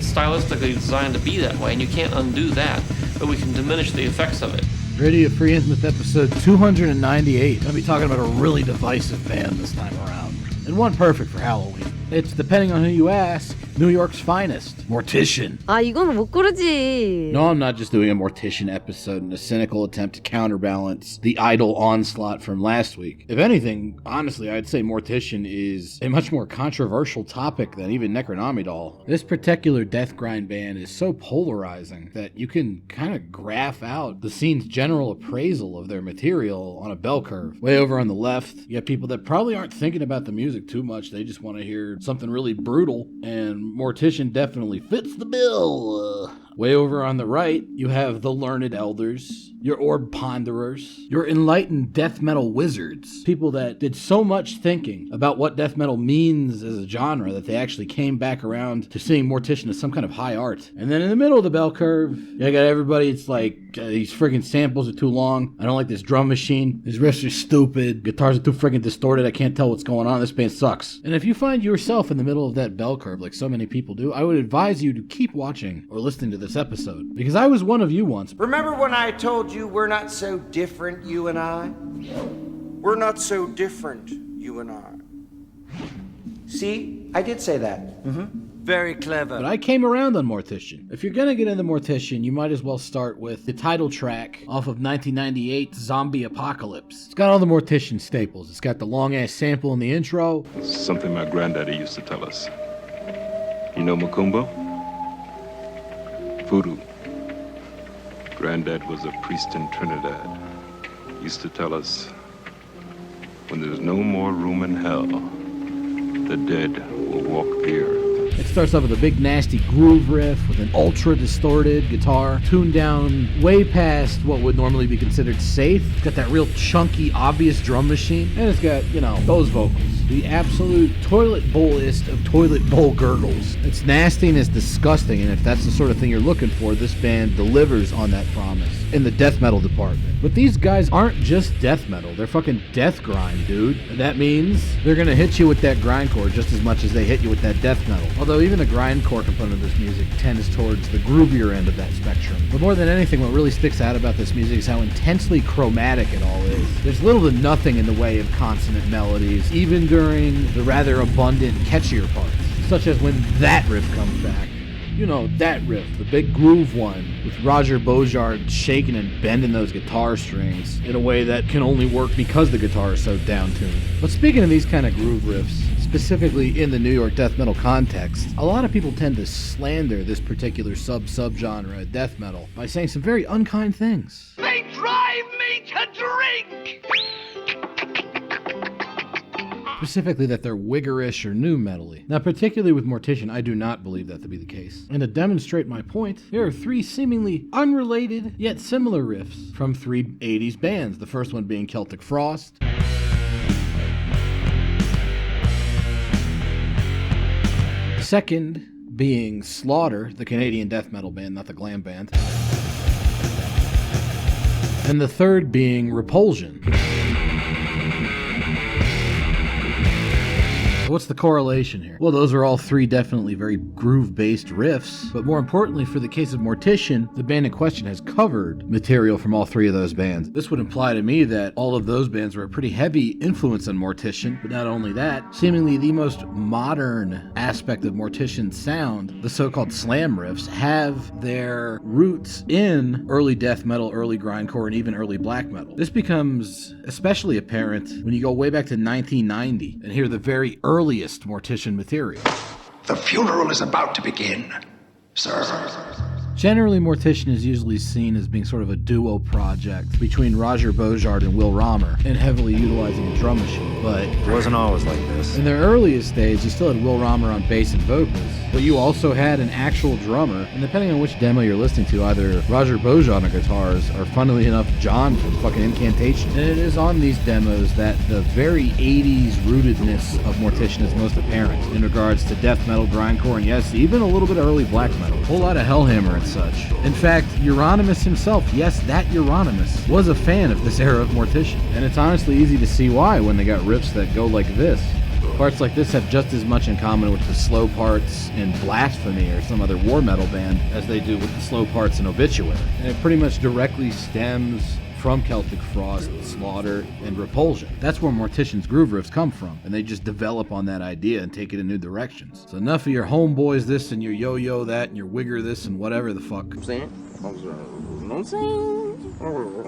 It's stylistically designed to be that way, and you can't undo that, but we can diminish the effects of it. Radio Free Intimate episode 298. I'll be talking about a really divisive band this time around, and one perfect for Halloween. It's, depending on who you ask, New York's finest, Mortician. 아, 이거는 못 고르지. No, I'm not just doing a Mortician episode in a cynical attempt to counterbalance the idle onslaught from last week. If anything, honestly, I'd say Mortician is a much more controversial topic than even Necronomidol. This particular death grind band is so polarizing that you can kind of graph out the scene's general appraisal of their material on a bell curve. Way over on the left, you have people that probably aren't thinking about the music too much. They just want to hear something really brutal, and Mortician definitely fits the bill. Way over on the right, you have the learned elders, your orb ponderers, your enlightened death metal wizards, people that did so much thinking about what death metal means as a genre that they actually came back around to seeing Mortician as some kind of high art. And then in the middle of the bell curve, you got everybody, it's like, these friggin' samples are too long, I don't like this drum machine, these riffs are stupid, guitars are too friggin' distorted, I can't tell what's going on, this band sucks. And if you find yourself in the middle of that bell curve like so many people do, I would advise you to keep watching or listening to this episode, because I was one of you once. Remember when I told you we're not so different, you and I? We're not so different, you and I. See? I did say that. Very clever. But I came around on Mortician. If you're gonna get into Mortician, you might as well start with the title track off of 1998's Zombie Apocalypse. It's got all the Mortician staples. It's got the long-ass sample in the intro. Something my granddaddy used to tell us. You know Macumba? Voodoo. Granddad was a priest in Trinidad. Used to tell us, when there's no more room in hell, the dead will walk the earth. It starts off with a big nasty groove riff with an ultra distorted guitar, tuned down way past what would normally be considered safe. It's got that real chunky, obvious drum machine, and it's got, you know, those vocals. The absolute toilet bowl-ist of toilet bowl gurgles. It's nasty and it's disgusting, and if that's the sort of thing you're looking for, this band delivers on that promise in the death metal department. But these guys aren't just death metal, they're fucking death grind, dude. And that means they're gonna hit you with that grindcore just as much as they hit you with that death metal. Although even the grindcore component of this music tends towards the groovier end of that spectrum. But more than anything, what really sticks out about this music is how intensely chromatic it all is. There's little to nothing in the way of consonant melodies, even during the rather abundant, catchier parts, such as when that riff comes back. You know, that riff, the big groove one, with Roger Beaujard shaking and bending those guitar strings in a way that can only work because the guitar is so down-tuned. But speaking of these kind of groove riffs, specifically in the New York death metal context, a lot of people tend to slander this particular subgenre of death metal by saying some very unkind things. They drive me to drink! Specifically that they're wiggerish or new metal-y. Now, particularly with Mortician, I do not believe that to be the case. And to demonstrate my point, here are three seemingly unrelated yet similar riffs from three 80s bands. The first one being Celtic Frost. The second being Slaughter, the Canadian death metal band, not the glam band. And the third being Repulsion. What's the correlation here? Well, those are all three definitely very groove-based riffs, but more importantly, for the case of Mortician, the band in question has covered material from all three of those bands. This would imply to me that all of those bands were a pretty heavy influence on Mortician, but not only that, seemingly the most modern aspect of Mortician's sound, the so-called slam riffs, have their roots in early death metal, early grindcore, and even early black metal. This becomes especially apparent when you go way back to 1990 and hear the very earliest Mortician material. The funeral is about to begin, sir. Generally, Mortician is usually seen as being sort of a duo project between Roger Beaujard and Will Romer, and heavily utilizing a drum machine. But it wasn't always like this. In their earliest days, you still had Will Romer on bass and vocals, but you also had an actual drummer, and depending on which demo you're listening to, either Roger Beaujard on guitars, or funnily enough, John from fucking Incantation. And it is on these demos that the very 80s rootedness of Mortician is most apparent in regards to death metal, grindcore, and yes, even a little bit of early black metal. A whole lot of Hellhammer and such. In fact, Euronymous himself, yes, that Euronymous, was a fan of this era of Mortician. And it's honestly easy to see why when they got riffs that go like this. Parts like this have just as much in common with the slow parts in Blasphemy or some other war metal band as they do with the slow parts in Obituary. And it pretty much directly stems from Celtic Frost, Slaughter, and Repulsion. That's where Mortician's groove riffs come from, and they just develop on that idea and take it in new directions. So enough of your homeboys this and your yo-yo that and your wigger this and whatever the fuck.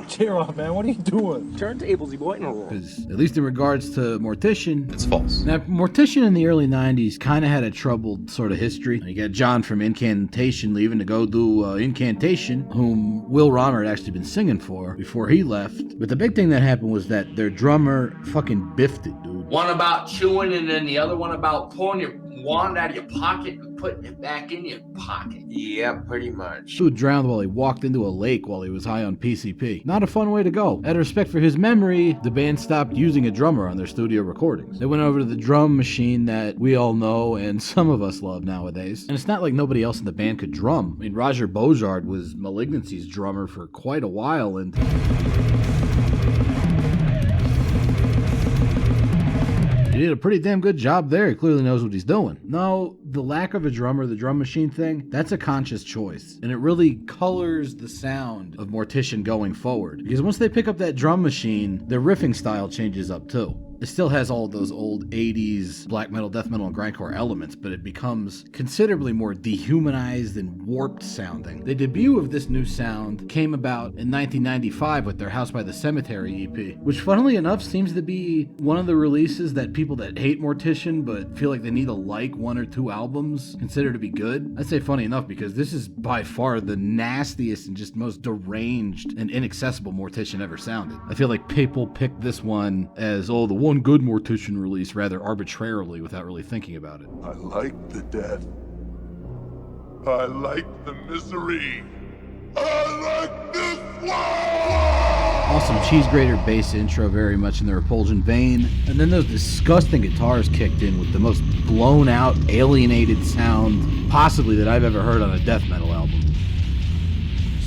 Cheer up, man. What are you doing? Turntables, boy. Because at least in regards to Mortician, It's false. now Mortician in the early 90s kind of had a troubled sort of history. You got John from Incantation leaving to go do Incantation, whom Will Romer had actually been singing for before he left. But the big thing that happened was that their drummer fucking biffed it, dude. One about chewing and then the other one about pulling your wand out of your pocket and putting it back in your pocket. Yeah, pretty much. Dude drowned while he walked into a lake while he was high on PCP. Not a fun way to go. Out of respect for his memory, the band stopped using a drummer on their studio recordings. They went over to the drum machine that we all know and some of us love nowadays. And it's not like nobody else in the band could drum. I mean, Roger Bojard was Malignancy's drummer for quite a while, and he did a pretty damn good job there. He clearly knows what he's doing. No, the lack of a drummer, the drum machine thing, that's a conscious choice. And it really colors the sound of Mortician going forward. Because once they pick up that drum machine, their riffing style changes up too. It still has all those old 80s black metal, death metal, and grindcore elements, but it becomes considerably more dehumanized and warped sounding. The debut of this new sound came about in 1995 with their House by the Cemetery EP, which funnily enough seems to be one of the releases that people that hate Mortician but feel like they need to like one or two albums consider to be good. I'd say funny enough because this is by far the nastiest and just most deranged and inaccessible Mortician ever sounded. I feel like people picked this one as, oh, the one good Mortician release rather arbitrarily without really thinking about it. I like the death. I like the misery. I like this one! Awesome cheese grater bass intro, very much in the Repulsion vein. And then those disgusting guitars kicked in with the most blown out, alienated sound possibly that I've ever heard on a death metal album.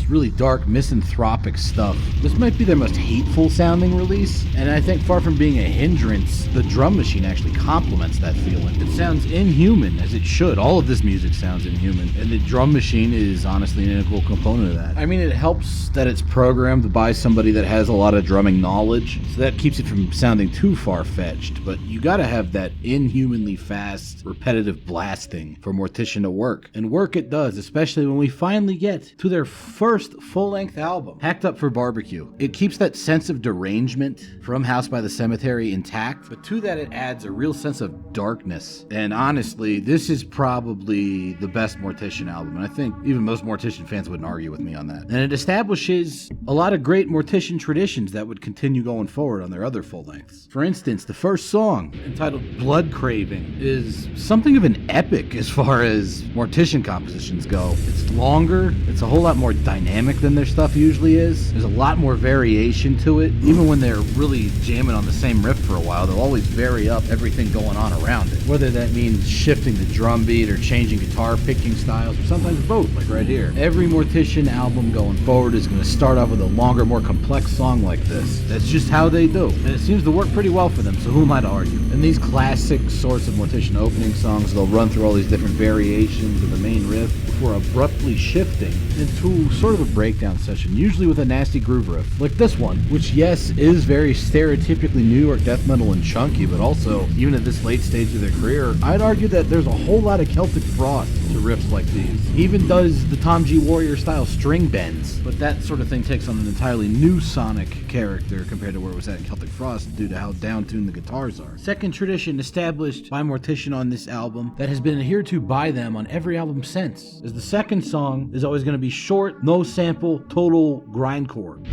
Really dark, misanthropic stuff. This might be their most hateful sounding release, and I think far from being a hindrance, the drum machine actually complements that feeling. It sounds inhuman, as it should. All of this music sounds inhuman, and the drum machine is honestly an integral component of that. I mean, it helps that it's programmed by somebody that has a lot of drumming knowledge, so that keeps it from sounding too far-fetched, but you gotta have that inhumanly fast, repetitive blasting for Mortician to work. And work it does, especially when we finally get to their first full-length album, Hacked Up for Barbecue. It keeps that sense of derangement from House by the Cemetery intact, but to that it adds a real sense of darkness. And honestly, this is probably the best Mortician album, and I think even most Mortician fans wouldn't argue with me on that. And it establishes a lot of great Mortician traditions that would continue going forward on their other full-lengths. For instance, the first song, entitled Blood Craving, is something of an epic as far as Mortician compositions go. It's longer, it's a whole lot more dynamic than their stuff usually is. There's a lot more variation to it. Even when they're really jamming on the same riff for a while, they'll always vary up everything going on around it. Whether that means shifting the drum beat or changing guitar picking styles, or sometimes both, like right here. Every Mortician album going forward is going to start off with a longer, more complex song like this. That's just how they do. And it seems to work pretty well for them, so who am I to argue? In these classic sorts of Mortician opening songs, they'll run through all these different variations of the main riff before abruptly shifting into sort of a breakdown session, usually with a nasty groove riff, like this one, which yes, is very stereotypically New York death metal and chunky, but also, even at this late stage of their career, I'd argue that there's a whole lot of Celtic Frost to riffs like these. He even does the Tom G. Warrior style string bends, but that sort of thing takes on an entirely new sonic character compared to where it was at in Celtic Frost due to how down-tuned the guitars are. Second tradition established by Mortician on this album that has been adhered to by them on every album since is the second song is always going to be short, no sample, total grindcore.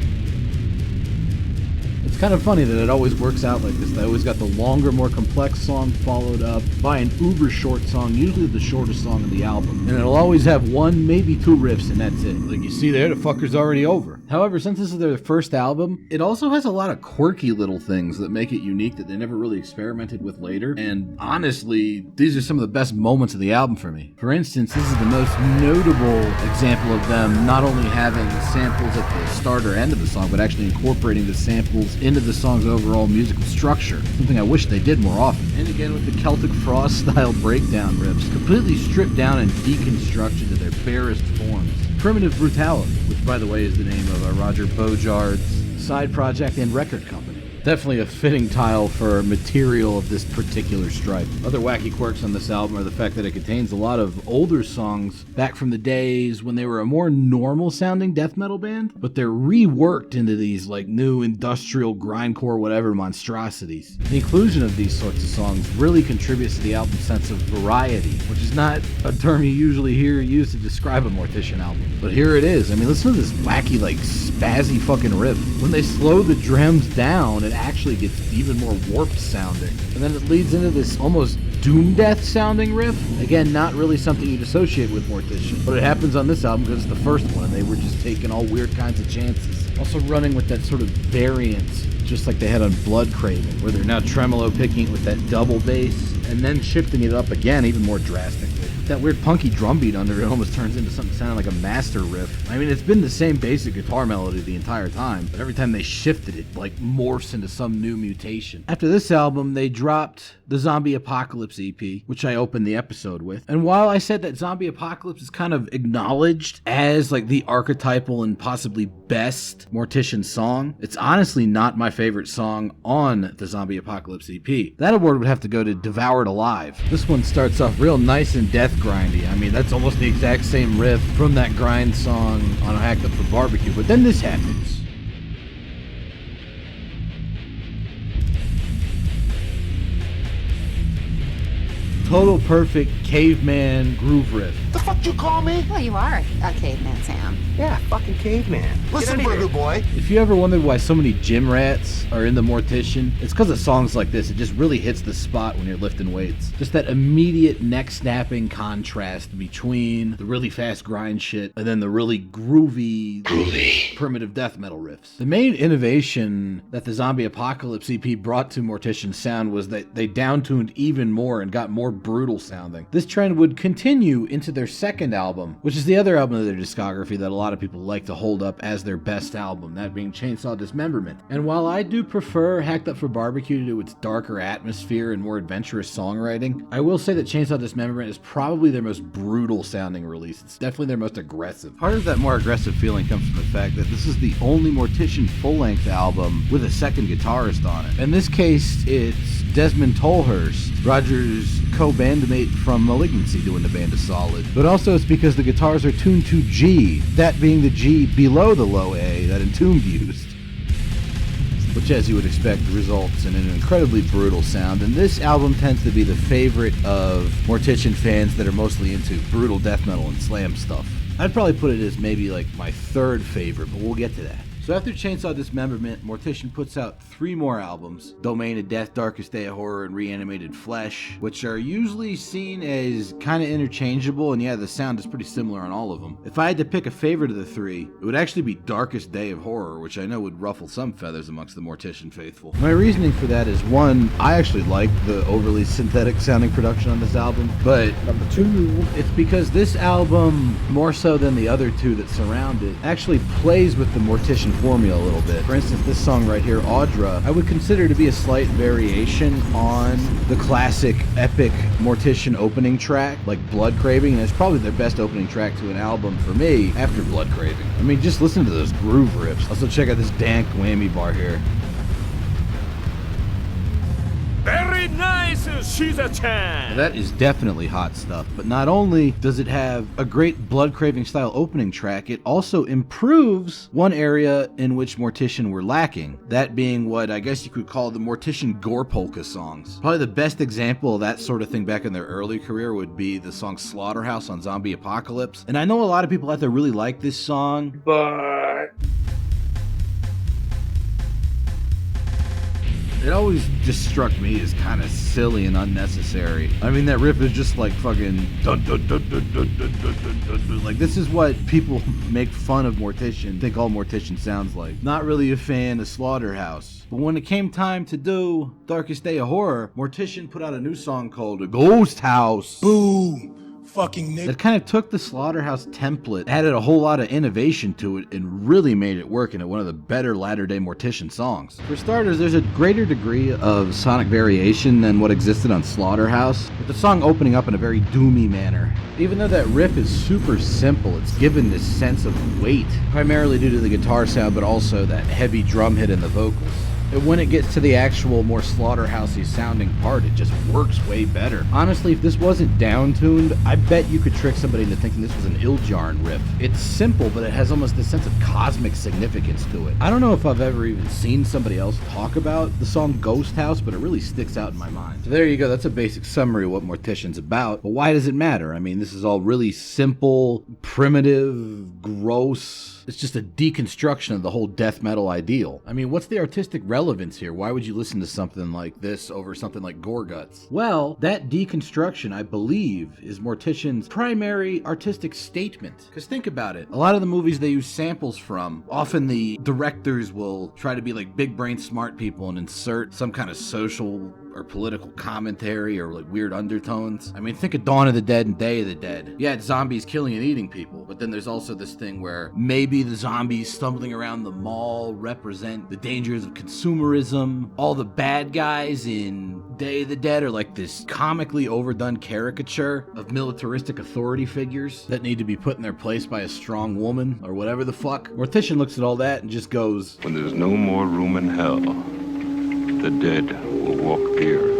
It's kind of funny that it always works out like this. They always got the longer, more complex song followed up by an uber short song, usually the shortest song of the album. And it'll always have one, maybe two riffs, and that's it. Like you see there, the fucker's already over. However, since this is their first album, it also has a lot of quirky little things that make it unique that they never really experimented with later. And honestly, these are some of the best moments of the album for me. For instance, this is the most notable example of them not only having samples at the start or end of the song, but actually incorporating the samples into the song's overall musical structure. Something I wish they did more often. And again, with the Celtic Frost style breakdown riffs, completely stripped down and deconstructed to their barest forms. Primitive Brutality, which by the way is the name of Roger Bojar's side project and record company. Definitely a fitting title for material of this particular stripe. Other wacky quirks on this album are the fact that it contains a lot of older songs back from the days when they were a more normal sounding death metal band, but they're reworked into these like new industrial grindcore whatever monstrosities. The inclusion of these sorts of songs really contributes to the album's sense of variety, which is not a term you usually hear used to describe a Mortician album. But here it is. I mean, listen to this wacky, like, spazzy fucking riff. When they slow the drums down, it actually gets even more warped sounding. And then it leads into this almost doom death sounding riff. Again, not really something you'd associate with Mortician, but it happens on this album because it's the first one and they were just taking all weird kinds of chances. Also running with that sort of variant, just like they had on Blood Craving, where they're now tremolo picking it with that double bass and then shifting it up again even more drastically. That weird punky drum beat under it almost turns into something sounding like a master riff. I mean, it's been the same basic guitar melody the entire time, but every time they shifted it, like, morphs into some new mutation. After this album, they dropped the Zombie Apocalypse EP, which I opened the episode with. And while I said that Zombie Apocalypse is kind of acknowledged as, like, the archetypal and possibly best Mortician song, it's honestly not my favorite song on the Zombie Apocalypse EP. That award would have to go to Devoured Alive. This one starts off real nice and death grindy. I mean, that's almost the exact same riff from that grind song on Hacked Up for Barbecue, but then this happens. Total perfect caveman groove riff. The fuck you call me? Well, you are a caveman, Sam. Yeah, fucking caveman. Listen, burger boy. If you ever wondered why so many gym rats are in the Mortician, it's because of songs like this. It just really hits the spot when you're lifting weights. Just that immediate neck-snapping contrast between the really fast grind shit and then the really groovy primitive death metal riffs. The main innovation that the Zombie Apocalypse EP brought to Mortician's sound was that they downtuned even more and got more brutal sounding. This trend would continue into their second album, which is the other album of their discography that a lot of people like to hold up as their best album, that being Chainsaw Dismemberment. And while I do prefer Hacked Up for Barbecue to its darker atmosphere and more adventurous songwriting, I will say that Chainsaw Dismemberment is probably their most brutal sounding release. It's definitely their most aggressive. Part of that more aggressive feeling comes from the fact that this is the only Mortician full-length album with a second guitarist on it. In this case, it's Desmond Tolhurst, Roger's co-bandmate from Malignancy, doing the band a solid. But also it's because the guitars are tuned to G, that being the G below the low A that Entombed used. Which, as you would expect, results in an incredibly brutal sound, and this album tends to be the favorite of Mortician fans that are mostly into brutal death metal and slam stuff. I'd probably put it as maybe like my third favorite, but we'll get to that. So after Chainsaw Dismemberment, Mortician puts out 3 more albums, Domain of Death, Darkest Day of Horror, and Reanimated Flesh, which are usually seen as kind of interchangeable, and yeah, the sound is pretty similar on all of them. If I had to pick a favorite of the 3, it would actually be Darkest Day of Horror, which I know would ruffle some feathers amongst the Mortician faithful. My reasoning for that is, 1, I actually like the overly synthetic sounding production on this album, but number 2, it's because this album, more so than the other 2 that surround it, actually plays with the Mortician formula a little bit. For instance, this song right here, Audra, I would consider to be a slight variation on the classic epic Mortician opening track, like Blood Craving, and it's probably their best opening track to an album for me after Blood Craving. I mean, just listen to those groove riffs. Also check out this dank whammy bar here. Very nice, Shiza-chan! That is definitely hot stuff, but not only does it have a great Blood Craving style opening track, it also improves one area in which Mortician were lacking, that being what I guess you could call the Mortician gore polka songs. Probably the best example of that sort of thing back in their early career would be the song Slaughterhouse on Zombie Apocalypse, and I know a lot of people out there really like this song, but It always just struck me as kind of silly and unnecessary. I mean, that riff is just like fucking dun dun dun dun dun dun dun dun dun dun. Like, this is what people make fun of Mortician think all Mortician sounds like. Not really a fan of Slaughterhouse. But when it came time to do Darkest Day of Horror, Mortician put out a new song called Ghost House. Boom. Fucking nigga. That kind of took the Slaughterhouse template, added a whole lot of innovation to it, and really made it work into one of the better latter-day Mortician songs. For starters, there's a greater degree of sonic variation than what existed on Slaughterhouse, with the song opening up in a very doomy manner. Even though that riff is super simple, it's given this sense of weight, primarily due to the guitar sound, but also that heavy drum hit in the vocals. And when it gets to the actual more Slaughterhousey sounding part, it just works way better. Honestly, if this wasn't down-tuned, I bet you could trick somebody into thinking this was an Iljarn riff. It's simple, but it has almost this sense of cosmic significance to it. I don't know if I've ever even seen somebody else talk about the song Ghost House, but it really sticks out in my mind. So there you go, that's a basic summary of what Mortician's about. But why does it matter? I mean, this is all really simple, primitive, gross. It's just a deconstruction of the whole death metal ideal. I mean, what's the artistic relevance here? Why would you listen to something like this over something like Gore Guts? Well, that deconstruction, I believe, is Mortician's primary artistic statement. Because think about it. A lot of the movies they use samples from, often the directors will try to be like big brain smart people and insert some kind of social or political commentary or like weird undertones. I mean, think of Dawn of the Dead and Day of the Dead. Yeah, it's zombies killing and eating people, but then there's also this thing where maybe the zombies stumbling around the mall represent the dangers of consumerism. All the bad guys in Day of the Dead are like this comically overdone caricature of militaristic authority figures that need to be put in their place by a strong woman or whatever the fuck. Mortician looks at all that and just goes, when there's no more room in hell, the dead will walk the earth.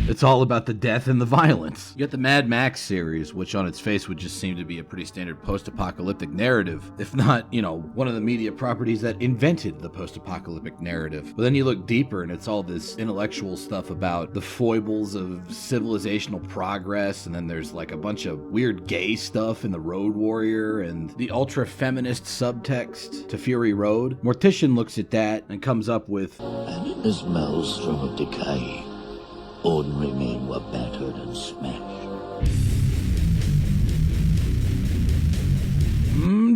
It's all about the death and the violence. You got the Mad Max series, which on its face would just seem to be a pretty standard post-apocalyptic narrative, if not, one of the media properties that invented the post-apocalyptic narrative. But then you look deeper and it's all this intellectual stuff about the foibles of civilizational progress, and then there's like a bunch of weird gay stuff in The Road Warrior and the ultra-feminist subtext to Fury Road. Mortician looks at that and comes up with, and in this maelstrom of decay, ordinary men were battered and smashed.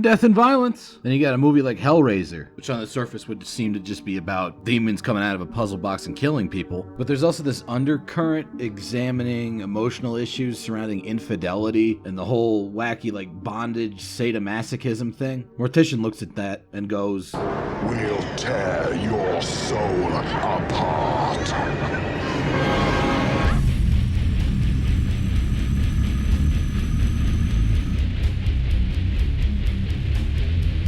Death and violence. Then you got a movie like Hellraiser, which on the surface would seem to just be about demons coming out of a puzzle box and killing people. But there's also this undercurrent examining emotional issues surrounding infidelity and the whole wacky like bondage sadomasochism thing. Mortician looks at that and goes, We'll tear your soul apart.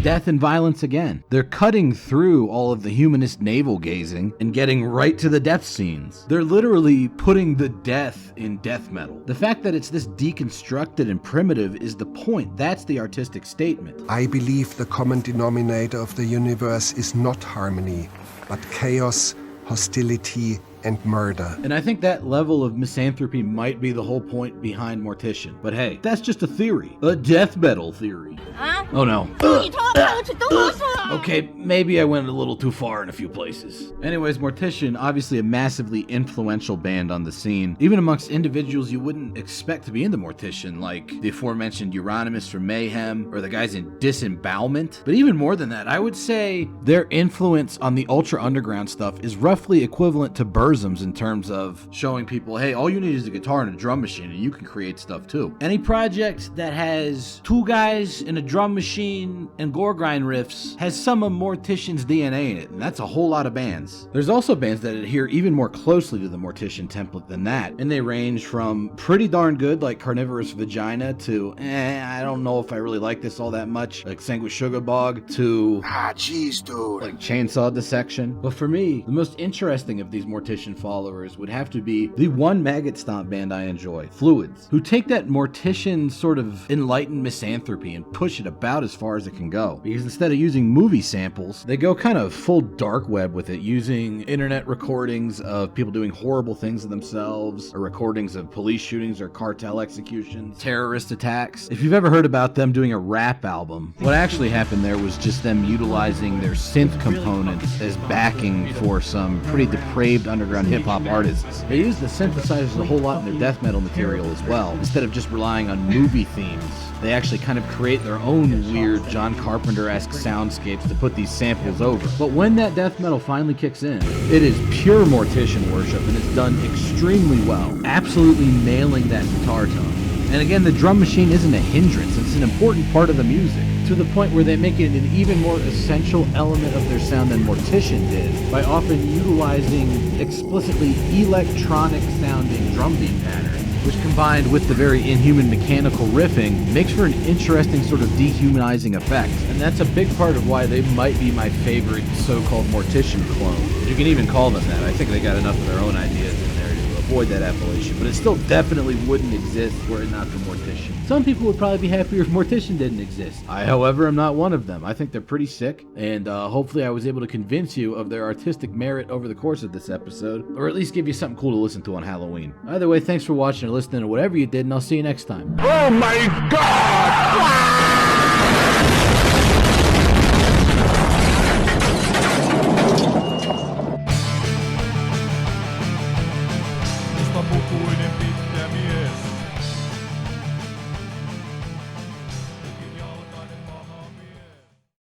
Death and violence again. They're cutting through all of the humanist navel-gazing and getting right to the death scenes. They're literally putting the death in death metal. The fact that it's this deconstructed and primitive is the point. That's the artistic statement. I believe the common denominator of the universe is not harmony, but chaos, hostility, and murder. And I think that level of misanthropy might be the whole point behind Mortician. But hey, that's just a theory. A death metal theory. Huh? Oh no. Okay, maybe I went a little too far in a few places. Anyways, Mortician, obviously a massively influential band on the scene, even amongst individuals you wouldn't expect to be into Mortician, like the aforementioned Euronymous from Mayhem, or the guys in Disembowelment. But even more than that, I would say their influence on the ultra underground stuff is roughly equivalent to Burzum's in terms of showing people, hey, all you need is a guitar and a drum machine and you can create stuff too. Any project that has two guys and a drum machine and gore grind riffs has some of Mortician's DNA in it, and that's a whole lot of bands. There's also bands that adhere even more closely to the Mortician template than that, and they range from pretty darn good like Carnivorous Vagina to I don't know if I really like this all that much, like Sanguis Sugar Bog, to jeez, dude, like Chainsaw Dissection. But for me, the most interesting of these Mortician followers would have to be the one maggot stomp band I enjoy, Fluids, who take that Mortician sort of enlightened misanthropy and push it about about as far as it can go. Because instead of using movie samples, they go kind of full dark web with it, using internet recordings of people doing horrible things to themselves, or recordings of police shootings or cartel executions, terrorist attacks. If you've ever heard about them doing a rap album, what actually happened there was just them utilizing their synth components as backing for some pretty depraved underground hip-hop artists. They used the synthesizers a whole lot in their death metal material as well. Instead of just relying on movie themes, they actually kind of create their own weird John Carpenter-esque soundscapes to put these samples over. But when that death metal finally kicks in, it is pure Mortician worship, and it's done extremely well, absolutely nailing that guitar tone. And again, the drum machine isn't a hindrance, it's an important part of the music, to the point where they make it an even more essential element of their sound than Mortician did, by often utilizing explicitly electronic sounding drum beat patterns, which combined with the very inhuman mechanical riffing makes for an interesting sort of dehumanizing effect. And that's a big part of why they might be my favorite so-called Mortician clone. You can even call them that. I think they got enough of their own ideas in there to avoid that appellation, but it still definitely wouldn't exist were it not for Mortician. Some people would probably be happier if Mortician didn't exist. I, however, am not one of them. I think they're pretty sick, and hopefully I was able to convince you of their artistic merit over the course of this episode, or at least give you something cool to listen to on Halloween. Either way, thanks for watching or listening or whatever you did, and I'll see you next time. Oh my God!